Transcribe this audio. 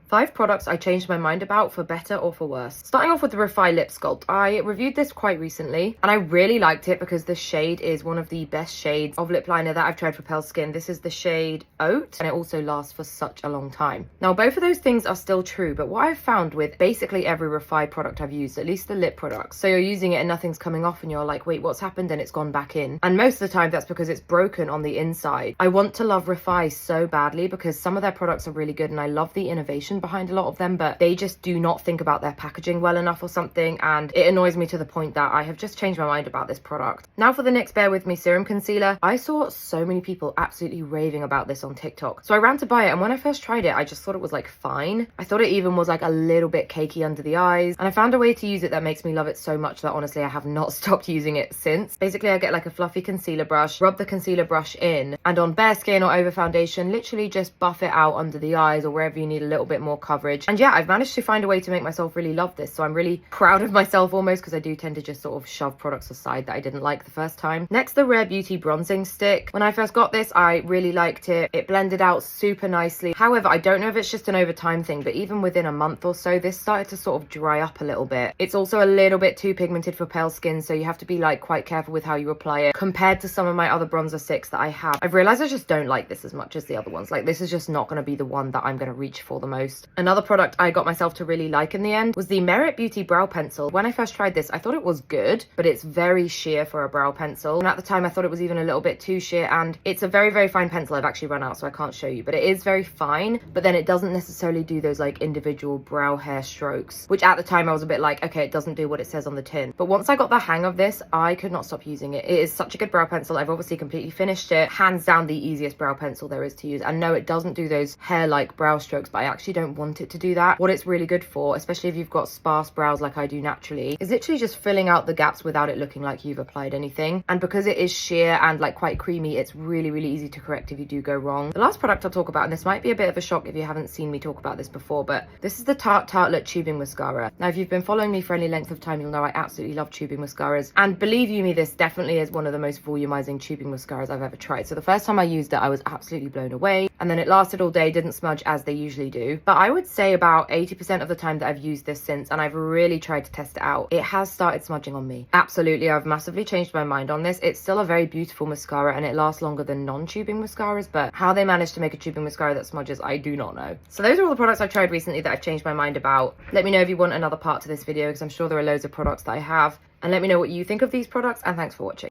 5 products I changed my mind about for better or for worse. Starting off with the Refy Lip Sculpt. I reviewed this quite recently and I really liked it because the shade is one of the best shades of lip liner that I've tried for pale skin. This is the shade Oat and it also lasts for such a long time. Now both of those things are still true, but what I've found with basically every Refy product I've used, at least the lip products, so you're using it and nothing's coming off and you're like, wait, what's happened? And it's gone back in. And most of the time that's because it's broken on the inside. I want to love Refy so badly because some of their products are really good and I love the innovation behind a lot of them, but they just do not think about their packaging well enough or something, and it annoys me to the point that I have just changed my mind about this product. Now for the NYX Bear With Me Serum Concealer. I saw so many people absolutely raving about this on TikTok, so I ran to buy it, and when I first tried it I just thought it was like fine. I thought it even was like a little bit cakey under the eyes, and I found a way to use it that makes me love it so much that honestly I have not stopped using it since. Basically I get like a fluffy concealer brush, rub the concealer brush in, and on bare skin or over foundation literally just buff it out under the eyes or wherever you need a little bit more coverage. And yeah, I've managed to find a way to make myself really love this, so I'm really proud of myself almost, because I do tend to just sort of shove products aside that I didn't like the first time. Next, the Rare Beauty Bronzing Stick. When I first got this I really liked it. It blended out super nicely. However, I don't know if it's just an over time thing, but even within a month or so this started to sort of dry up a little bit. It's also a little bit too pigmented for pale skin, so you have to be like quite careful with how you apply it compared to some of my other bronzer sticks that I have. I've realized I just don't like this as much as the other ones. Like this is just not going to be the one that I'm going to reach for the most. Another product I got myself to really like in the end was the Merit Beauty Brow Pencil. When I first tried this I thought it was good, but it's very sheer for a brow pencil, and at the time I thought it was even a little bit too sheer, and it's a very, very fine pencil. I've actually run out so I can't show you, but it is very fine, but then it doesn't necessarily do those like individual brow hair strokes, which at the time I was a bit like, okay, it doesn't do what it says on the tin. But once I got the hang of this I could not stop using it. It is such a good brow pencil. I've obviously completely finished it. Hands down the easiest brow pencil there is to use, and no, it doesn't do those hair like brow strokes, but I actually don't want it to do that. What it's really good for, especially if you've got sparse brows like I do naturally, is literally just filling out the gaps without it looking like you've applied anything. And because it is sheer and like quite creamy, it's really, really easy to correct if you do go wrong. The last product I'll talk about, and this might be a bit of a shock if you haven't seen me talk about this before, but this is the Tarte Tartelette Tubing Mascara. Now if you've been following me for any length of time you'll know I absolutely love tubing mascaras, and believe you me, this definitely is one of the most volumizing tubing mascaras I've ever tried. So the first time I used it I was absolutely blown away, and then it lasted all day, didn't smudge as they usually do. But I would say about 80% of the time that I've used this since, and I've really tried to test it out, it has started smudging on me. Absolutely, I've massively changed my mind on this. It's still a very beautiful mascara and it lasts longer than non-tubing mascaras, but how they managed to make a tubing mascara that smudges, I do not know. So those are all the products I've tried recently that I've changed my mind about. Let me know if you want another part to this video because I'm sure there are loads of products that I have, and let me know what you think of these products, and thanks for watching.